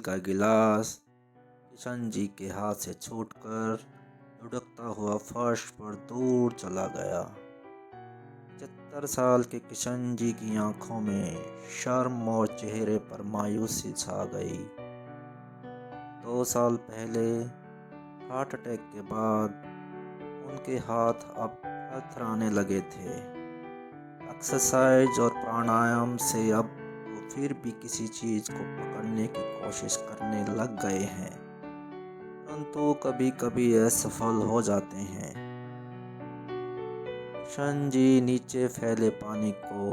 का गिलास किशन जी के हाथ से छूटकर लुढ़कता हुआ फर्श पर दूर चला गया। 75 साल के किशन जी की आंखों में शर्म और चेहरे पर मायूसी छा गई। 2 साल पहले हार्ट अटैक के बाद उनके हाथ अब थरथराने लगे थे। एक्सरसाइज और प्राणायाम से अब वो फिर भी किसी चीज को पकड़ने की कोशिश करने लग गए हैं, परंतु कभी कभी असफल हो जाते हैं। किशन जी नीचे फैले पानी को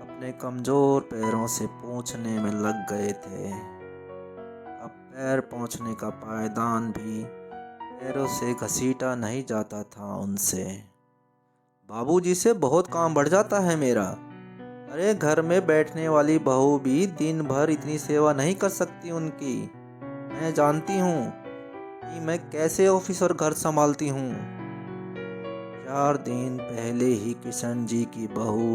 अपने कमजोर पैरों से पोंछने में लग गए थे। अब पैर पोंछने का पायदान भी पैरों से घसीटा नहीं जाता था उनसे। बाबूजी से बहुत काम बढ़ जाता है मेरा। अरे घर में बैठने वाली बहू भी दिन भर इतनी सेवा नहीं कर सकती उनकी। मैं जानती हूँ कि मैं कैसे ऑफिस और घर संभालती हूँ। 4 दिन पहले ही किशन जी की बहू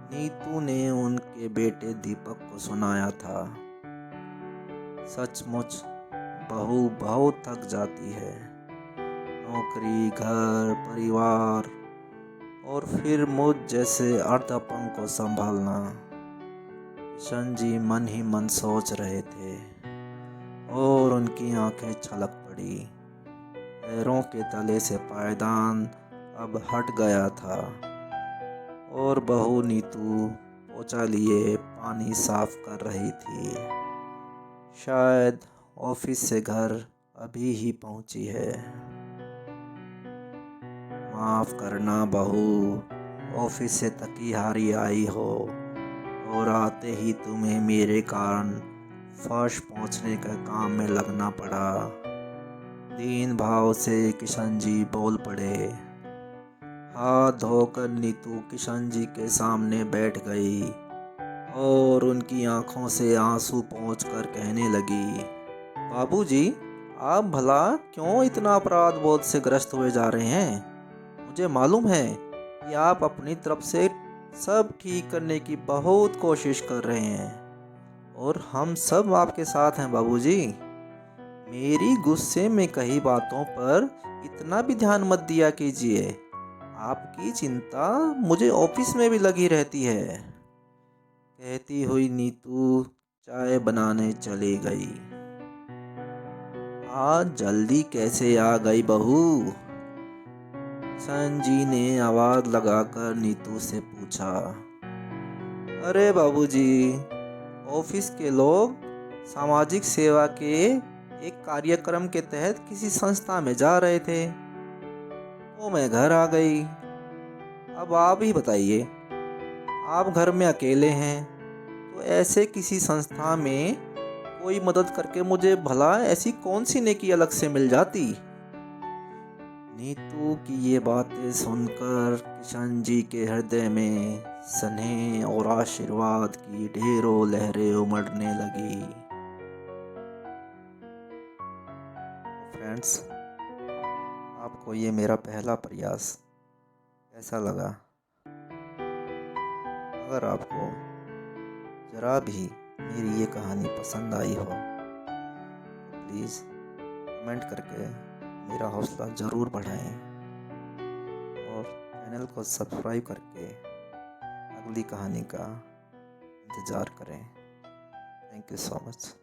नीतू ने उनके बेटे दीपक को सुनाया था। सचमुच बहू बहुत थक जाती है। नौकरी, घर, परिवार और फिर मुझ जैसे अर्धअपंग को संभालना। किशन जी मन ही मन सोच रहे थे और उनकी आंखें छलक पड़ी। पैरों के तले से पायदान अब हट गया था और बहू नीतू पोंछा लिए पानी साफ कर रही थी। शायद ऑफिस से घर अभी ही पहुंची है। माफ करना बहू, ऑफिस से थकी हारी आई हो और आते ही तुम्हें मेरे कारण फर्श पोंछने का काम में लगना पड़ा। दीन भाव से किशन जी बोल पड़े। हाथ धोकर नीतू किशन जी के सामने बैठ गई और उनकी आंखों से आंसू पोंछकर कहने लगी, बाबूजी, आप भला क्यों इतना अपराध बोध से ग्रस्त हुए जा रहे हैं? मुझे मालूम है कि आप अपनी तरफ से सब ठीक करने की बहुत कोशिश कर रहे हैं और हम सब आपके साथ हैं बाबूजी। मेरी गुस्से में कही बातों पर इतना भी ध्यान मत दिया कीजिए। आपकी चिंता मुझे ऑफिस में भी लगी रहती है। कहती हुई नीतू चाय बनाने चली गई। आज जल्दी कैसे आ गई बहू? किशन जी ने आवाज लगाकर नीतू से पूछा। अरे बाबूजी, ऑफिस के लोग सामाजिक सेवा के एक कार्यक्रम के तहत किसी संस्था में जा रहे थे तो मैं घर आ गई। अब आप ही बताइए, आप घर में अकेले हैं तो ऐसे किसी संस्था में कोई मदद करके मुझे भला ऐसी कौन सी नेकी अलग से मिल जाती। नीतू की ये बातें सुनकर किशन जी के हृदय में स्नेह और आशीर्वाद की ढेरों लहरें उमड़ने लगी। फ्रेंड्स, आपको ये मेरा पहला प्रयास कैसा लगा? अगर आपको जरा भी मेरी ये कहानी पसंद आई हो तो प्लीज़ कमेंट करके मेरा हौसला ज़रूर बढ़ाएं और चैनल को सब्सक्राइब करके अगली कहानी का इंतज़ार करें। Thank you so much.